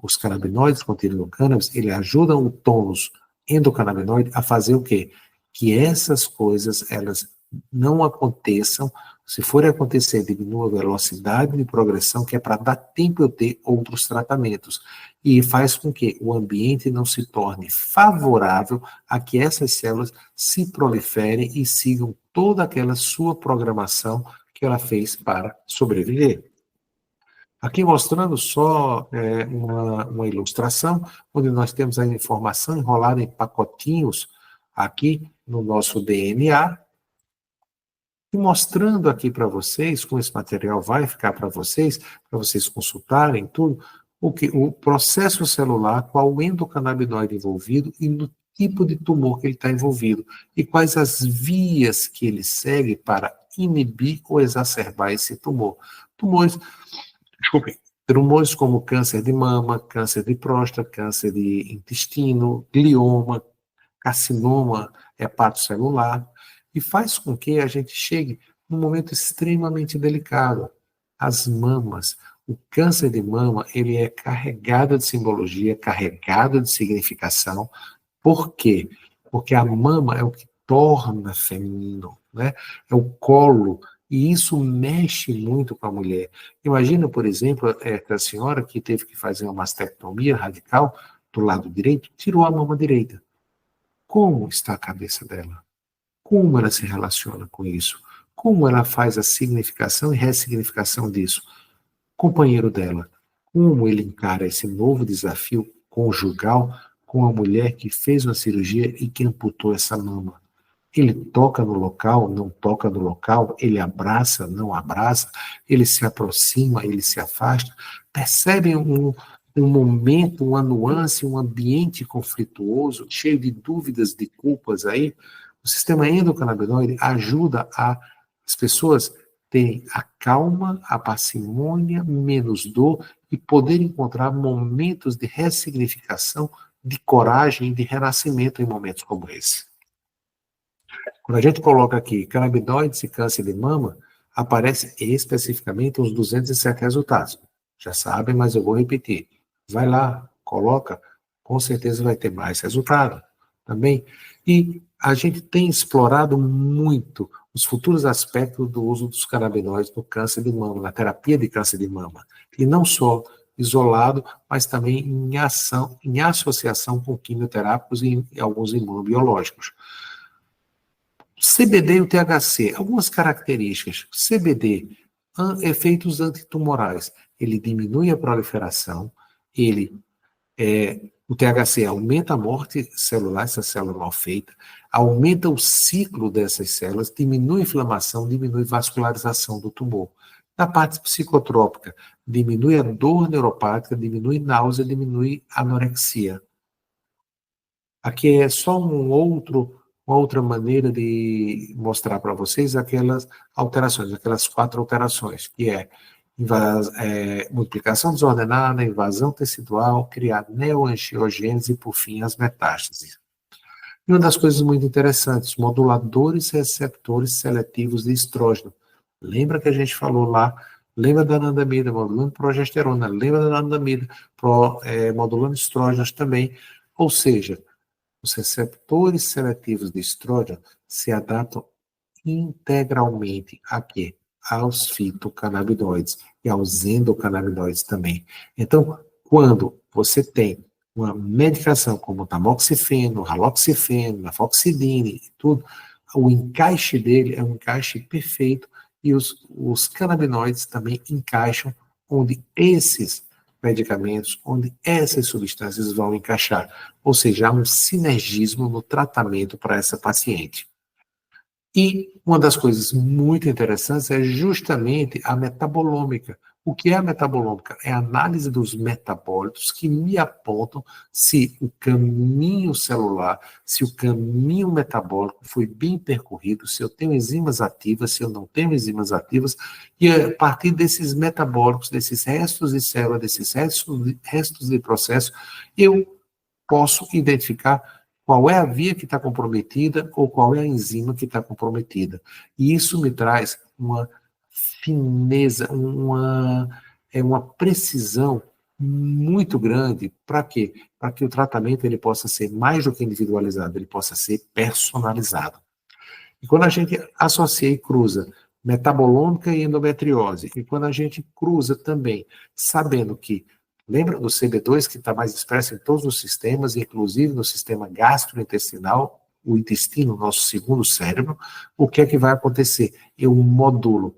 Speaker 2: os canabinoides contidos no cannabis, ele ajudam o tônus endocannabinoide a fazer o quê? Que essas coisas, elas não aconteçam. Se for acontecer, diminua a velocidade de progressão, que é para dar tempo eu ter outros tratamentos. E faz com que o ambiente não se torne favorável a que essas células se proliferem e sigam toda aquela sua programação que ela fez para sobreviver. Aqui mostrando só uma ilustração, onde nós temos a informação enrolada em pacotinhos aqui no nosso DNA, e mostrando aqui para vocês, como esse material vai ficar para vocês consultarem tudo, o processo celular, qual o endocannabinoide envolvido e no tipo de tumor que ele está envolvido, e quais as vias que ele segue para inibir ou exacerbar esse tumor. Tumores como câncer de mama, câncer de próstata, câncer de intestino, glioma, carcinoma hepatocelular, e faz com que a gente chegue num momento extremamente delicado. As mamas, o câncer de mama, ele é carregado de simbologia, carregado de significação. Por quê? Porque a mama é o que torna feminino, né? É o colo, e isso mexe muito com a mulher. Imagina, por exemplo, a senhora que teve que fazer uma mastectomia radical do lado direito, tirou a mama direita. Como está a cabeça dela? Como ela se relaciona com isso? Como ela faz a significação e ressignificação disso? Companheiro dela, como ele encara esse novo desafio conjugal com a mulher que fez uma cirurgia e que amputou essa mama? Ele toca no local, não toca no local, ele abraça, não abraça, ele se aproxima, ele se afasta. Percebem um momento, uma nuance, um ambiente conflituoso, cheio de dúvidas, de culpas aí? O sistema endocannabinoide ajuda as pessoas terem a calma, a parcimônia, menos dor e poder encontrar momentos de ressignificação, de coragem e de renascimento em momentos como esse. Quando a gente coloca aqui canabinoides e câncer de mama, aparece especificamente uns 207 resultados. Já sabem, mas eu vou repetir. Vai lá, coloca, com certeza vai ter mais resultado também. E a gente tem explorado muito os futuros aspectos do uso dos canabinoides no câncer de mama, na terapia de câncer de mama. E não só isolado, mas também em ação, em associação com quimioterápicos e alguns imunobiológicos. CBD e o THC, algumas características. CBD, efeitos antitumorais. Ele diminui a proliferação, o THC aumenta a morte celular, essa célula mal feita, aumenta o ciclo dessas células, diminui a inflamação, diminui a vascularização do tumor. Na parte psicotrópica, diminui a dor neuropática, diminui náusea, diminui a anorexia. Aqui é só uma outra maneira de mostrar para vocês aquelas alterações, aquelas 4 alterações, que é multiplicação desordenada, invasão tecidual, criar neoangiogênese e, por fim, as metástases. E uma das coisas muito interessantes, moduladores receptores seletivos de estrógeno. Lembra que a gente falou lá, lembra da anandamida, modulando progesterona, lembra da anandamida, modulando estrógenos também, ou seja, os receptores seletivos de estrógeno se adaptam integralmente a quê? Aos fitocannabinoides e aos endocannabinoides também. Então, quando você tem uma medicação como o tamoxifeno, raloxifeno, nafoxidina e tudo, o encaixe dele é um encaixe perfeito e os canabinoides também encaixam onde esses medicamentos, onde essas substâncias vão encaixar. Ou seja, há um sinergismo no tratamento para essa paciente. E uma das coisas muito interessantes é justamente a metabolômica, O que é a metabolômica? É a análise dos metabólitos que me apontam se o caminho celular, se o caminho metabólico foi bem percorrido, se eu tenho enzimas ativas, se eu não tenho enzimas ativas, e a partir desses metabólicos, desses restos de célula, desses restos de processo, eu posso identificar qual é a via que está comprometida ou qual é a enzima que está comprometida. E isso me traz uma fineza, uma precisão muito grande. Para quê? Para que o tratamento ele possa ser mais do que individualizado, ele possa ser personalizado. E quando a gente associa e cruza metabolômica e endometriose, e quando a gente cruza também, sabendo que, lembra do CB2 que está mais expresso em todos os sistemas, inclusive no sistema gastrointestinal, o intestino, nosso segundo cérebro, o que é que vai acontecer? Eu modulo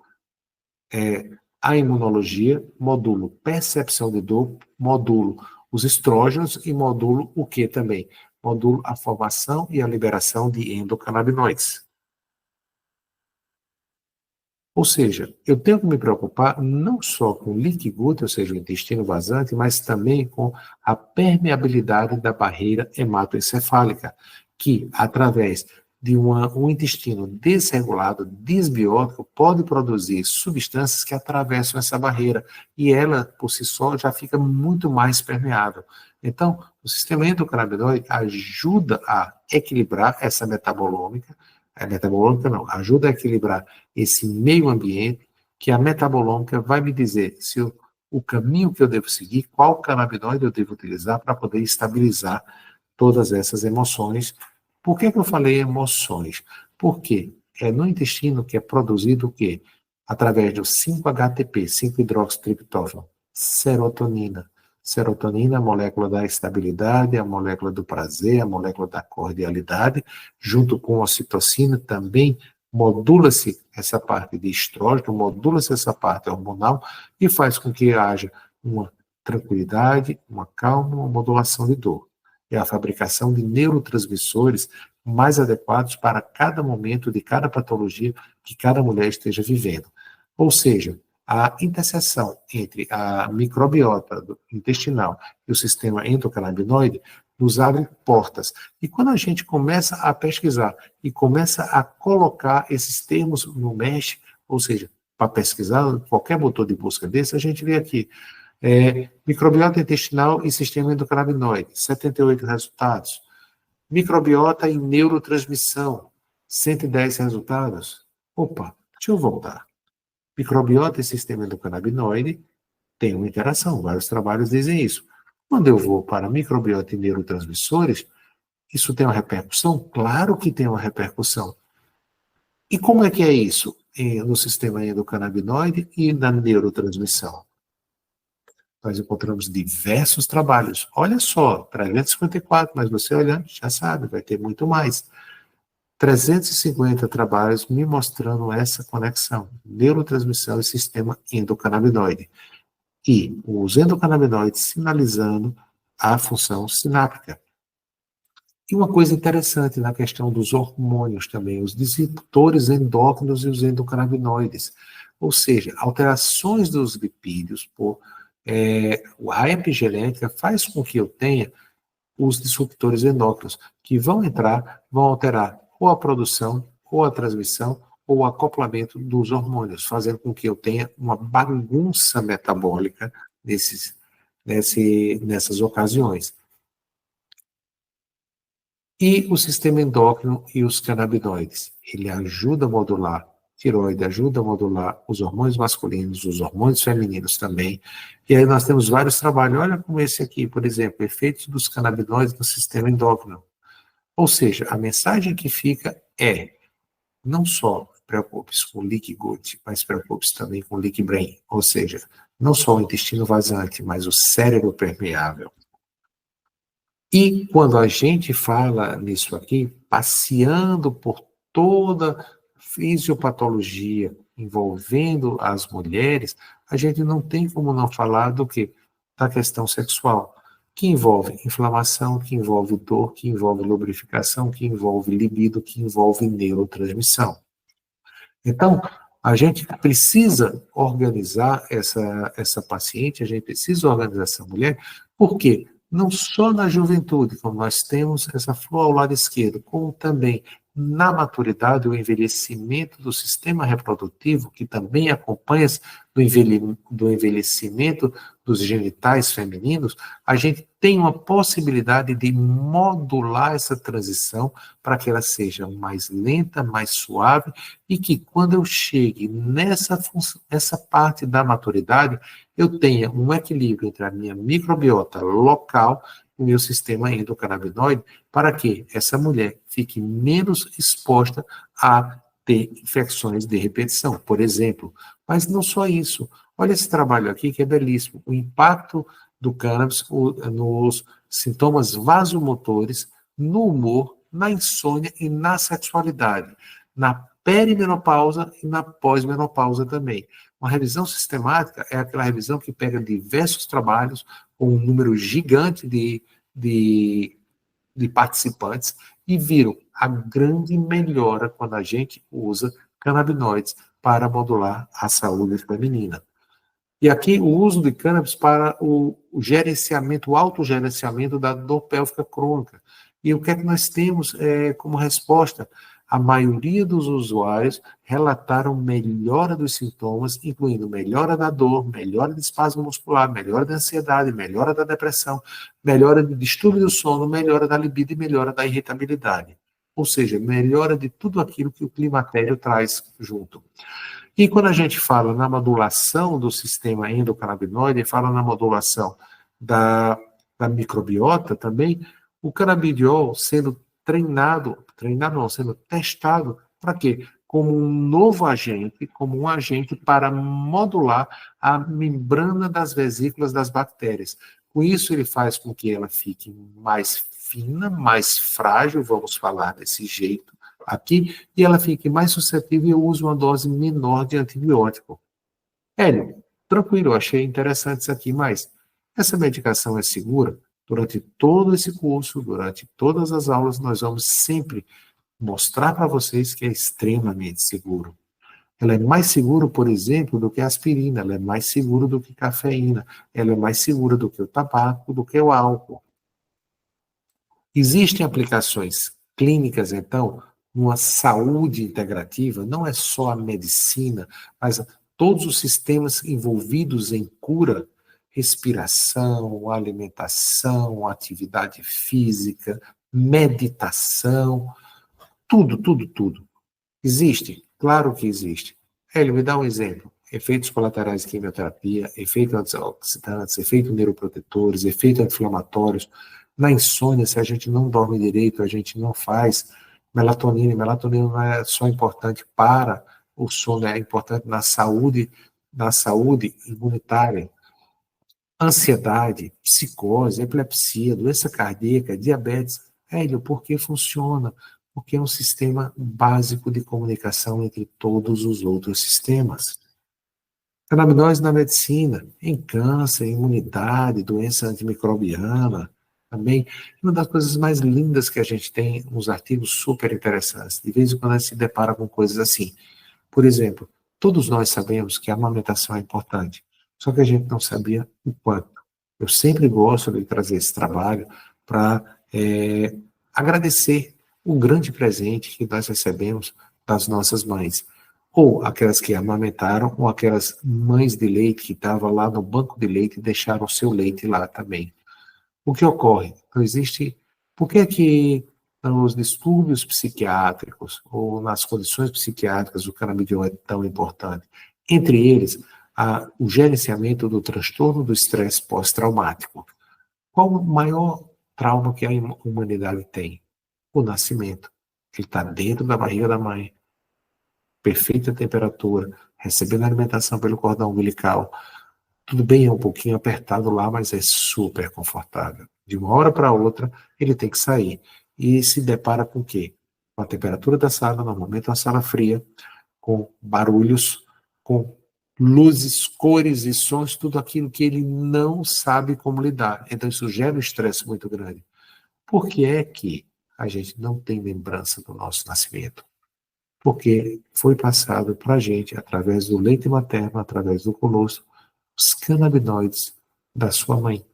Speaker 2: a imunologia, modulo percepção de dor, modulo os estrógenos e modulo o que também? Modulo a formação e a liberação de endocannabinoides. Ou seja, eu tenho que me preocupar não só com o leaky gut, ou seja, o intestino vazante, mas também com a permeabilidade da barreira hematoencefálica, que, através de um intestino desregulado, desbiótico, pode produzir substâncias que atravessam essa barreira, e ela, por si só, já fica muito mais permeável. Então, o sistema endocannabinoide ajuda a equilibrar essa metabolômica não, ajuda a equilibrar esse meio ambiente, que a metabolômica vai me dizer se o caminho que eu devo seguir, qual canabinoide eu devo utilizar para poder estabilizar todas essas emoções. Por que eu falei emoções? Porque é no intestino que é produzido o quê? Através do 5-HTP, 5-hidroxitriptófano, serotonina. Serotonina, a molécula da estabilidade, a molécula do prazer, a molécula da cordialidade, junto com a ocitocina também modula-se essa parte de estrógeno, modula-se essa parte hormonal e faz com que haja uma tranquilidade, uma calma, uma modulação de dor. É a fabricação de neurotransmissores mais adequados para cada momento de cada patologia que cada mulher esteja vivendo. Ou seja, a interseção entre a microbiota intestinal e o sistema endocannabinoide nos abre portas. E quando a gente começa a pesquisar e começa a colocar esses termos no MESH, ou seja, para pesquisar, qualquer motor de busca desse, a gente vê aqui, microbiota intestinal e sistema endocannabinoide, 78 resultados. Microbiota e neurotransmissão, 110 resultados. Opa, deixa eu voltar. Microbiota e sistema endocannabinoide têm uma interação, vários trabalhos dizem isso. Quando eu vou para microbiota e neurotransmissores, isso tem uma repercussão? Claro que tem uma repercussão. E como é que é isso no sistema endocannabinoide e na neurotransmissão? Nós encontramos diversos trabalhos. Olha só, 354, mas você olhando já sabe, vai ter muito mais. 350 trabalhos me mostrando essa conexão, neurotransmissão e sistema endocannabinoide. E os endocannabinoides sinalizando a função sináptica. E uma coisa interessante na questão dos hormônios também, os disruptores endócrinos e os endocannabinoides. Ou seja, alterações dos lipídios por a epigenética faz com que eu tenha os disruptores endócrinos, que vão entrar, vão alterar ou a produção, ou a transmissão, ou o acoplamento dos hormônios, fazendo com que eu tenha uma bagunça metabólica nessas ocasiões. E o sistema endócrino e os canabinoides, ele ajuda a modular tireoide, ajuda a modular os hormônios masculinos, os hormônios femininos também. E aí nós temos vários trabalhos, olha como esse aqui, por exemplo, efeitos dos canabinoides no sistema endócrino. Ou seja, a mensagem que fica é, não só preocupe-se com o leaky gut, mas preocupe-se também com o leaky brain, ou seja, não só o intestino vazante, mas o cérebro permeável. E quando a gente fala nisso aqui, passeando por toda fisiopatologia envolvendo as mulheres, a gente não tem como não falar do quê? Da questão sexual, que envolve inflamação, que envolve dor, que envolve lubrificação, que envolve libido, que envolve neurotransmissão. Então, A gente precisa organizar essa paciente, a gente precisa organizar essa mulher, por quê? Não só na juventude, como nós temos essa flor ao lado esquerdo, como também na maturidade, o envelhecimento do sistema reprodutivo, que também acompanha do envelhecimento dos genitais femininos, a gente tem uma possibilidade de modular essa transição para que ela seja mais lenta, mais suave, e que quando eu chegue essa parte da maturidade, eu tenha um equilíbrio entre a minha microbiota local e o meu sistema endocannabinoide, para que essa mulher fique menos exposta a ter infecções de repetição, por exemplo. Mas não só isso. Olha esse trabalho aqui que é belíssimo. O impacto do cannabis nos sintomas vasomotores, no humor, na insônia e na sexualidade, na perimenopausa e na pós-menopausa também. Uma revisão sistemática é aquela revisão que pega diversos trabalhos com um número gigante de participantes e viram a grande melhora quando a gente usa canabinoides para modular a saúde feminina. E aqui o uso de cannabis para o gerenciamento, o autogerenciamento da dor pélvica crônica. E o que é que nós temos como resposta? A maioria dos usuários relataram melhora dos sintomas, incluindo melhora da dor, melhora de espasmo muscular, melhora da ansiedade, melhora da depressão, melhora de distúrbio do sono, melhora da libido e melhora da irritabilidade. Ou seja, melhora de tudo aquilo que o climatério traz junto. E quando a gente fala na modulação do sistema endocannabinoide, fala na modulação da microbiota também, o canabidiol sendo sendo testado para quê? Como um novo agente, como um agente para modular a membrana das vesículas das bactérias. Com isso, ele faz com que ela fique mais fina, mais frágil, vamos falar desse jeito aqui, e ela fique mais suscetível e eu uso uma dose menor de antibiótico. Hélio, tranquilo, eu achei interessante isso aqui, mas essa medicação é segura? Durante todo esse curso, durante todas as aulas, nós vamos sempre mostrar para vocês que é extremamente seguro. Ela é mais segura, por exemplo, do que a aspirina, ela é mais segura do que cafeína, ela é mais segura do que o tabaco, do que o álcool. Existem aplicações clínicas, então, numa saúde integrativa, não é só a medicina, mas todos os sistemas envolvidos em cura, respiração, alimentação, atividade física, meditação, tudo, tudo, tudo. Existe? Claro que existe. Hélio, me dá um exemplo. Efeitos colaterais de quimioterapia, efeitos antioxidantes, efeitos neuroprotetores, efeitos anti-inflamatórios. Na insônia, se a gente não dorme direito, a gente não faz melatonina. Melatonina não é só importante para o sono, é importante na saúde imunitária. Ansiedade, psicose, epilepsia, doença cardíaca, diabetes. Hélio, por que funciona? Porque é um sistema básico de comunicação entre todos os outros sistemas. Canabinoides na medicina, em câncer, imunidade, doença antimicrobiana, também. Uma das coisas mais lindas que a gente tem, uns artigos super interessantes. De vez em quando a gente se depara com coisas assim. Por exemplo, todos nós sabemos que a amamentação é importante, só que a gente não sabia o quanto. Eu sempre gosto de trazer esse trabalho para agradecer o grande presente que nós recebemos das nossas mães, ou aquelas que amamentaram, ou aquelas mães de leite que estavam lá no banco de leite e deixaram o seu leite lá também. O que ocorre? Não existe. Por que que nos distúrbios psiquiátricos ou nas condições psiquiátricas o canabidiol é tão importante? Entre eles, o gerenciamento do transtorno do estresse pós-traumático. Qual o maior trauma que a humanidade tem? O nascimento. Ele está dentro da barriga da mãe, perfeita temperatura, recebendo alimentação pelo cordão umbilical. Tudo bem, é um pouquinho apertado lá, mas é super confortável. De uma hora para outra, ele tem que sair. E se depara com o quê? Com a temperatura da sala, normalmente uma sala fria, com barulhos, com luzes, cores e sons, tudo aquilo que ele não sabe como lidar. Então isso gera um estresse muito grande. Por que é que a gente não tem lembrança do nosso nascimento? porque foi passado para a gente, através do leite materno, através do colostro, os canabinoides da sua mãe.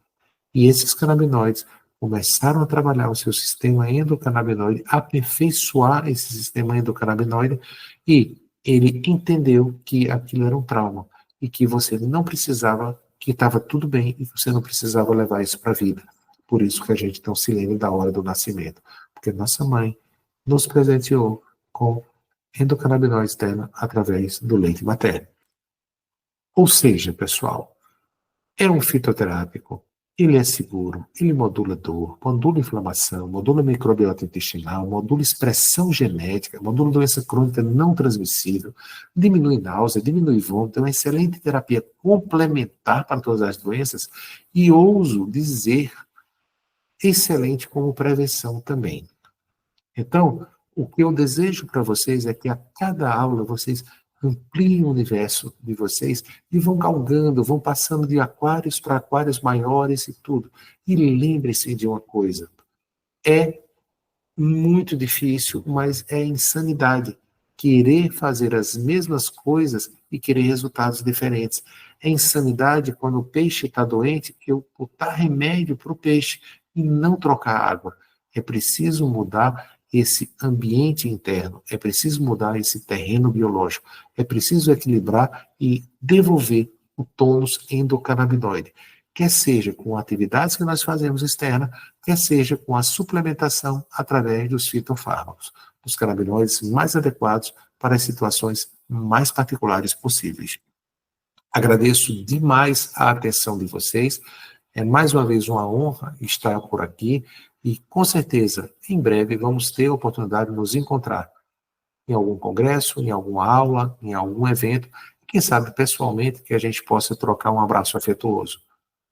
Speaker 2: E esses canabinoides começaram a trabalhar o seu sistema endocannabinoide, aperfeiçoar esse sistema endocannabinoide, e ele entendeu que aquilo era um trauma e que você não precisava, que estava tudo bem e que você não precisava levar isso para a vida. Por isso que a gente não se lembra da hora do nascimento, porque nossa mãe nos presenteou com endocannabinoides dela através do leite materno. Ou seja, pessoal, é um fitoterápico, ele é seguro, ele modula dor, modula inflamação, modula microbiota intestinal, modula expressão genética, modula doença crônica não transmissível, diminui náusea, diminui vômito, é uma excelente terapia complementar para todas as doenças e ouso dizer, excelente como prevenção também. Então, o que eu desejo para vocês é que a cada aula vocês ampliem o universo de vocês e vão galgando, vão passando de aquários para aquários maiores e tudo. E lembre-se de uma coisa, é muito difícil, mas é insanidade querer fazer as mesmas coisas e querer resultados diferentes. É insanidade quando o peixe está doente, que eu botar remédio para o peixe e não trocar água. É preciso mudar esse ambiente interno, é preciso mudar esse terreno biológico, é preciso equilibrar e devolver o tônus endocannabinoide, quer seja com atividades que nós fazemos externa, quer seja com a suplementação através dos fitofármacos, dos canabinoides mais adequados para as situações mais particulares possíveis. Agradeço demais a atenção de vocês. É mais uma vez uma honra estar por aqui e, com certeza, em breve vamos ter a oportunidade de nos encontrar em algum congresso, em alguma aula, em algum evento, quem sabe pessoalmente que a gente possa trocar um abraço afetuoso.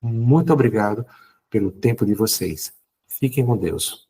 Speaker 2: Muito obrigado pelo tempo de vocês. Fiquem com Deus.